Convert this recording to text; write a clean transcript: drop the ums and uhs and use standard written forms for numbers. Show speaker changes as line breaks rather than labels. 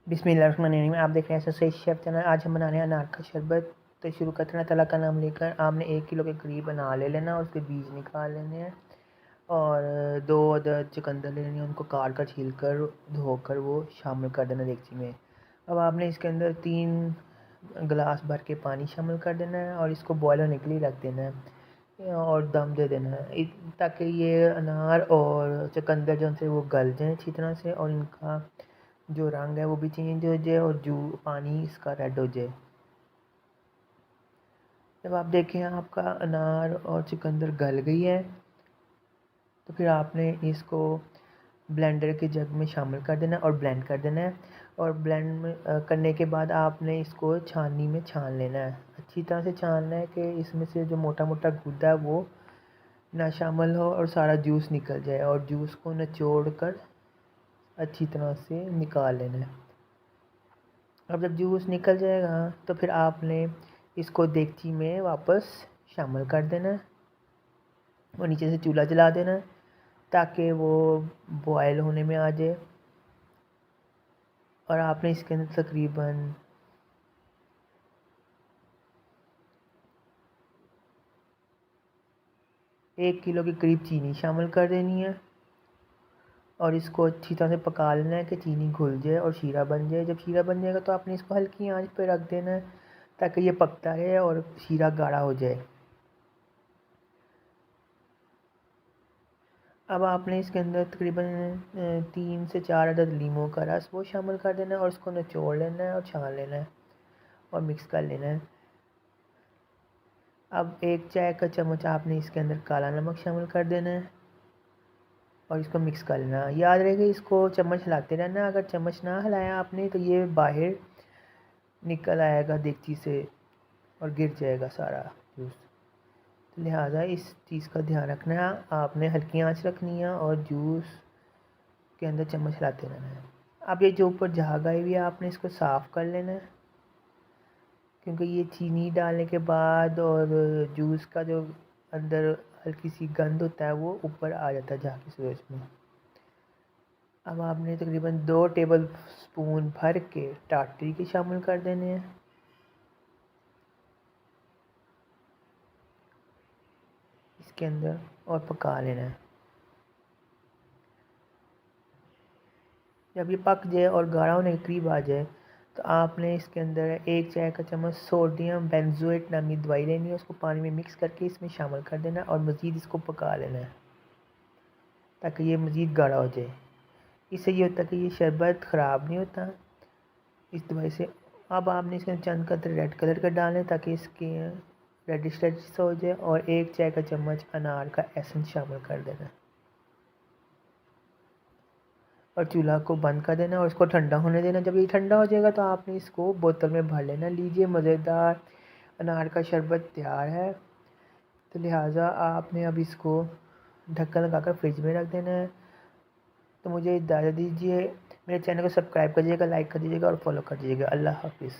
बिस्मिल्लाहिर्रहमानिर्रहीम। आप देख रहे हैं एसएसए शेफ़ चैनल। आज हम बना रहे हैं अनार का शरबत। तो शुरू करते हैं ताला का नाम लेकर। आपने 1 किलो के करीब अनार ले लेना, उसके बीज निकाल लेने हैं और 2 अदद चुकंदर ले लेने हैं, उनको काट कर छील कर धोकर वो शामिल कर देना देगची में। अब आपने इसके अंदर 3 गिलास भर के पानी शामिल कर देना है और इसको बॉयल होने के लिए रख देना है और दम दे देना है ताकि ये अनार और चुकंदर जो से वो गल जाएँ अच्छी तरह से और इनका जो रंग है वो भी चेंज हो जाए और जो पानी इसका रेड हो जाए। जब आप देखें आपका अनार और चुकंदर गल गई है तो फिर आपने इसको ब्लेंडर के जग में शामिल कर देना है और ब्लेंड कर देना है। और ब्लेंड करने के बाद आपने इसको छाननी में छान लेना है। अच्छी तरह से छानना है कि इसमें से जो मोटा मोटा गुदा है वो ना शामिल हो और सारा जूस निकल जाए और जूस को निचोड़ कर अच्छी तरह से निकाल लेना है। अब जब जूस निकल जाएगा तो फिर आपने इसको देगची में वापस शामिल कर देना है और नीचे से चूल्हा जला देना है ताकि वो बॉयल होने में आ जाए। और आपने इसके अंदर तकरीबन 1 किलो के करीब चीनी शामिल कर देनी है और इसको अच्छी तरह से पका लेना है कि चीनी घुल जाए और शीरा बन जाए। जब शीरा बन जाएगा तो आपने इसको हल्की आंच पे रख देना है ताकि ये पकता रहे और शीरा गाढ़ा हो जाए। अब आपने इसके अंदर तकरीबन 3 से 4 अदद लीमों का रस वो शामिल कर देना है और उसको निचोड़ लेना है और छान लेना है और मिक्स कर लेना है। अब 1 चाय का चम्मच आपने इसके अंदर काला नमक शामिल कर देना है और इसको मिक्स कर लेना है। याद रहेगा इसको चम्मच हिलाते रहना, अगर चम्मच ना हिलाया आपने तो ये बाहर निकल आएगा देगची से और गिर जाएगा सारा जूस। तो लिहाजा इस चीज़ का ध्यान रखना है, आपने हल्की आंच रखनी है और जूस के अंदर चम्मच हिलाते रहना है। अब ये जो ऊपर झाग आई हुई है आपने इसको साफ़ कर लेना है क्योंकि ये चीनी डालने के बाद और जूस का जो अंदर हल्की सी गंध होता है वो ऊपर आ जाता है झाग की सूरज में। अब आपने तकरीबन 2 टेबल स्पून भर के टाटरी के शामिल कर देने हैं इसके अंदर और पका लेना है। जब ये पक जाए और गाढ़ा होने के करीब आ जाए तो आपने इसके अंदर 1 चाय का चम्मच सोडियम बेंजोएट नामी दवाई लेनी है, उसको पानी में मिक्स करके इसमें शामिल कर देना और मज़ीद इसको पका लेना है ताकि ये मज़ीद गाढ़ा हो जाए। इससे ये होता है कि ये शरबत ख़राब नहीं होता इस दवाई से। अब आपने इसके अंदर चंद कतरे रेड कलर का डालें ताकि इसके रेडिश रेडिश हो जाए और 1 चाय का चम्मच अनार का एसेंस शामिल कर देना और चूल्हा को बंद कर देना और इसको ठंडा होने देना। जब ये ठंडा हो जाएगा तो आपने इसको बोतल में भर लेना। लीजिए, मज़ेदार अनार का शरबत तैयार है। तो लिहाजा आपने अब इसको ढक्कन लगाकर फ्रिज में रख देना है। तो मुझे इजाज़त दीजिए, मेरे चैनल को सब्सक्राइब करिएगा, लाइक कर दीजिएगा और फॉलो कर दीजिएगा। अल्लाह हाफिज़।